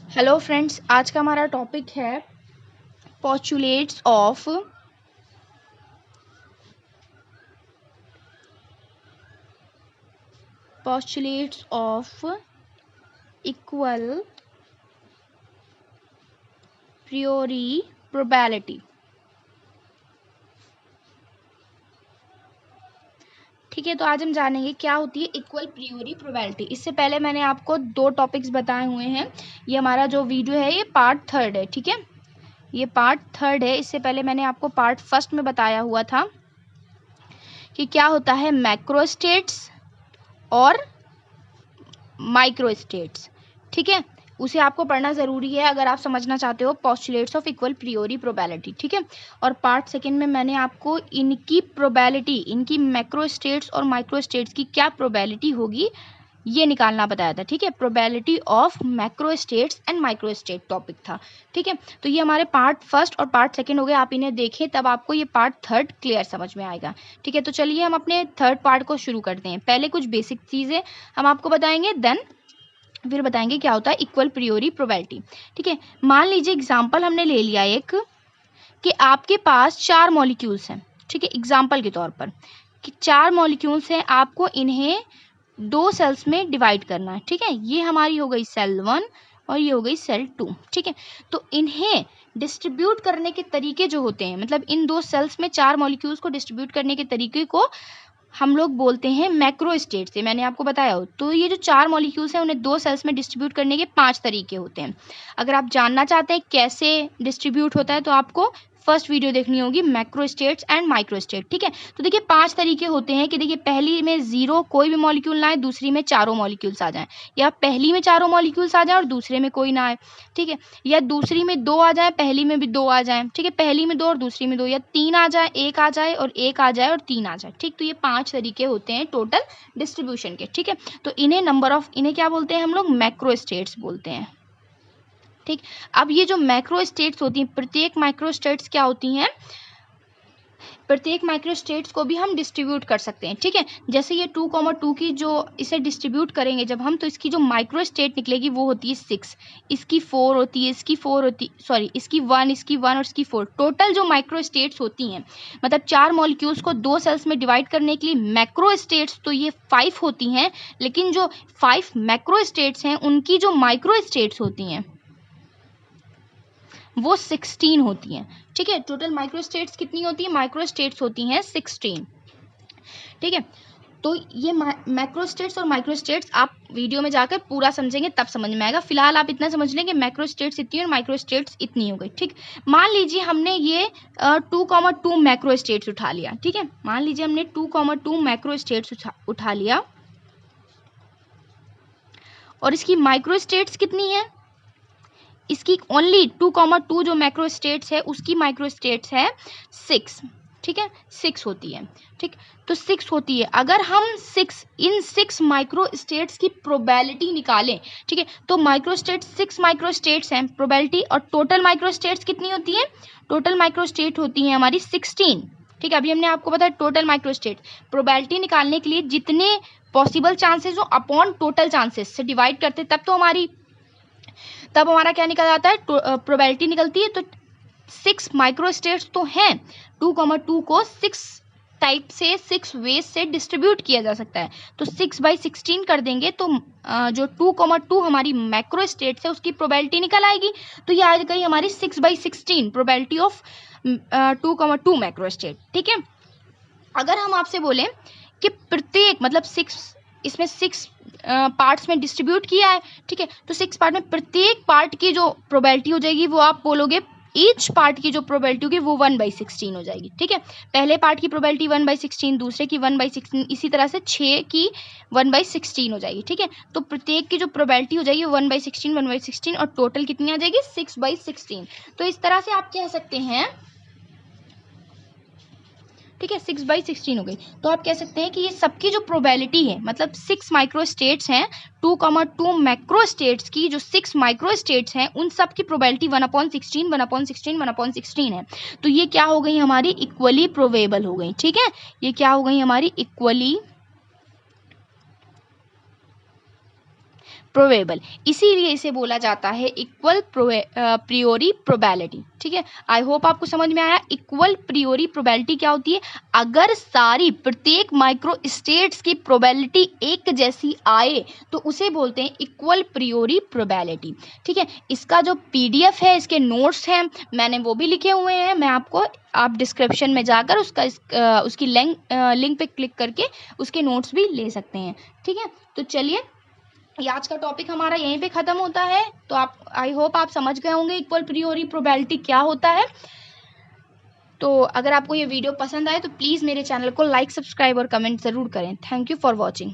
Hello friends, आज का हमारा टॉपिक है पोस्टुलेट्स ऑफ इक्वल प्रियोरी प्रोबेबिलिटी। ठीक है, तो आज हम जानेंगे क्या होती है इक्वल प्रियोरी प्रोबेबिलिटी। इससे पहले मैंने आपको दो टॉपिक्स बताए हुए हैं। ये हमारा जो वीडियो है ये पार्ट 3 है। ठीक है, ये पार्ट 3 है। इससे पहले मैंने आपको पार्ट 1 में बताया हुआ था कि क्या होता है मैक्रोस्टेट्स और माइक्रोस्टेट्स। ठीक है, उसे आपको पढ़ना ज़रूरी है अगर आप समझना चाहते हो पोस्टुलेट्स ऑफ इक्वल प्रियोरी प्रोबेबिलिटी। ठीक है, और पार्ट 2 में मैंने आपको इनकी प्रोबेबिलिटी, इनकी मैक्रोस्टेट्स और माइक्रोस्टेट्स की क्या प्रोबेबिलिटी होगी ये निकालना बताया था। ठीक है, probability of macrostates and microstate topic था। ठीक है, तो ये हमारे पार्ट 1 और पार्ट 2 हो गए। आप इन्हें देखें तब आपको ये पार्ट 3 क्लियर समझ में आएगा। ठीक है, तो चलिए हम अपने 3rd पार्ट को शुरू करते हैं। पहले कुछ बेसिक चीज़ें हम आपको बताएंगे, देन फिर बताएंगे क्या होता है इक्वल प्रियोरी प्रोबेबिलिटी। ठीक है, मान लीजिए एग्जाम्पल हमने ले लिया एक कि आपके पास 4 मॉलिक्यूल्स हैं। ठीक है, एग्जाम्पल के तौर पर कि 4 मॉलिक्यूल्स हैं, आपको इन्हें 2 सेल्स में डिवाइड करना है। ठीक है, ये हमारी हो गई सेल 1 और ये हो गई सेल 2। ठीक है, तो इन्हें डिस्ट्रीब्यूट करने के तरीके जो होते हैं, मतलब इन 2 सेल्स में 4 मॉलिक्यूल्स को डिस्ट्रीब्यूट करने के तरीके को हम लोग बोलते हैं मैक्रोस्टेट से। मैंने आपको बताया हो, तो ये जो 4 मॉलिक्यूल्स हैं उन्हें 2 सेल्स में डिस्ट्रीब्यूट करने के 5 तरीके होते हैं। अगर आप जानना चाहते हैं कैसे डिस्ट्रीब्यूट होता है तो आपको फर्स्ट वीडियो देखनी होगी मैक्रोस्टेट्स एंड माइक्रोस्टेट। ठीक है, तो देखिए 5 तरीके होते हैं कि देखिए पहली में 0 कोई भी मॉलिक्यूल ना आए, दूसरी में चारों मॉलिक्यूल्स आ जाएं, या पहली में चारों मॉलिक्यूल्स आ जाएं और दूसरे में कोई ना आए। ठीक है, या दूसरी में 2 आ जाए, पहली में भी 2 आ जाए। ठीक है, पहली में 2 और दूसरी में 2, या 3 आ जाए, 1 आ जाए और 1 आ जाए और 3 आ जाए। ठीक, तो ये 5 तरीके होते हैं टोटल डिस्ट्रीब्यूशन के। ठीक है, तो इन्हें क्या बोलते हैं हम लोग, मैक्रोस्टेट्स बोलते हैं। ठीक, अब ये जो मैक्रोस्टेट्स होती हैं, प्रत्येक माइक्रोस्टेट्स क्या होती हैं, प्रत्येक माइक्रोस्टेट्स को भी हम डिस्ट्रीब्यूट कर सकते हैं। ठीक है, जैसे ये 2,2 की जो इसे डिस्ट्रीब्यूट करेंगे जब हम, तो इसकी जो माइक्रोस्टेट निकलेगी वो होती है 6, इसकी 4 होती है, इसकी 1, इसकी 1 और इसकी 4। टोटल जो माइक्रोस्टेट्स होती हैं, मतलब 4 मॉलिक्यूल्स को 2 सेल्स में डिवाइड करने के लिए मैक्रोस्टेट्स तो ये 5 होती हैं, लेकिन जो 5 मैक्रोस्टेट्स हैं उनकी जो माइक्रोस्टेट्स होती हैं वो 16 होती हैं। ठीक है, टोटल माइक्रोस्टेट्स कितनी होती है, माइक्रोस्टेट्स होती हैं 16। ठीक है, तो ये मैक्रोस्टेट्स और माइक्रोस्टेट्स आप वीडियो में जाकर पूरा समझेंगे तब समझ में आएगा। फिलहाल आप इतना समझ लें कि मैक्रोस्टेट्स इतनी और माइक्रोस्टेट्स इतनी हो गई। ठीक, मान लीजिए हमने ये 2,2 मैक्रोस्टेट्स उठा लिया। ठीक है, मान लीजिए हमने 2,2 मैक्रोस्टेट्स उठा लिया और इसकी माइक्रोस्टेट्स कितनी है, इसकी ओनली 2,2 जो मैक्रोस्टेट्स है उसकी माइक्रोस्टेट्स है 6। ठीक है, 6 होती है। ठीक, तो 6 होती है। अगर हम इन 6 माइक्रोस्टेट्स की प्रोबेबिलिटी निकालें, ठीक है, तो माइक्रोस्टेट्स 6 माइक्रोस्टेट्स हैं प्रोबेबिलिटी, और टोटल माइक्रोस्टेट्स कितनी होती है, टोटल माइक्रोस्टेट होती है हमारी 16। ठीक है, अभी हमने आपको बताया टोटल माइक्रोस्टेट प्रोबेबिलिटी निकालने के लिए जितने पॉसिबल चांसेस हो अपॉन टोटल चांसेस से डिवाइड करते तब हमारा क्या निकल आता है, प्रोबेबिलिटी निकलती है। तो 6 माइक्रोस्टेट्स तो हैं, 2,2 को 6 टाइप से 6 वेज से डिस्ट्रीब्यूट किया जा सकता है। तो 6/16 कर देंगे तो जो 2,2 हमारी मैक्रोस्टेट्स है उसकी प्रोबेबिलिटी निकल आएगी। तो ये आ गई हमारी 6/16 प्रोबेबिलिटी ऑफ 2,2 मैक्रोस्टेट। ठीक है, अगर हम आपसे बोलें कि प्रत्येक, मतलब 6 इसमें 6 पार्ट्स में डिस्ट्रीब्यूट किया है। ठीक है, तो 6 पार्ट में प्रत्येक पार्ट की जो प्रोबेबिलिटी हो जाएगी वो आप बोलोगे, ईच पार्ट की जो प्रोबेबिलिटी होगी वो 1/16 हो जाएगी। ठीक है, पहले पार्ट की प्रोबेबिलिटी 1/16, दूसरे की 1/16, इसी तरह से 6 की 1/16 हो जाएगी। ठीक है, तो प्रत्येक की जो प्रोबेबिलिटी हो जाएगी 1/16 और टोटल कितनी आ जाएगी 6/16। तो इस तरह से आप कह सकते हैं, ठीक है, 6/16 हो गई। तो आप कह सकते हैं कि ये सबकी जो प्रोबेबिलिटी है, मतलब 6 माइक्रोस्टेट्स हैं, 2,2 मैक्रोस्टेट्स की जो 6 माइक्रोस्टेट्स हैं उन सब की प्रोबेबिलिटी 1/16 1/16 1/16 है। तो ये क्या हो गई हमारी, इक्वली प्रोबेबल हो गई। ठीक है, ये क्या हो गई हमारी, इक्वली प्रोबेबल, इसीलिए इसे बोला जाता है इक्वल प्रियोरी प्रोबेबिलिटी। ठीक है, आई होप आपको समझ में आया। इक्वल प्रियोरी प्रोबेबिलिटी क्या होती है? अगर सारी प्रत्येक माइक्रो स्टेट्स की प्रोबेबिलिटी एक जैसी आए तो उसे बोलते हैं इक्वल प्रियोरी प्रोबेबिलिटी। ठीक है, इसका जो PDF है, इसके नोट्स हैं, मैंने वो भी लिखे हुए हैं, मैं आपको, आप डिस्क्रिप्शन में जाकर उसकी लिंक पे क्लिक करके उसके नोट्स भी ले सकते हैं। ठीक है, तो चलिए, ये आज का टॉपिक हमारा यहीं पे ख़त्म होता है। तो आप, आई होप आप समझ गए होंगे इक्वल प्रियोरी प्रोबेबिलिटी क्या होता है। तो अगर आपको ये वीडियो पसंद आए तो प्लीज़ मेरे चैनल को लाइक, सब्सक्राइब और कमेंट ज़रूर करें। Thank you for watching.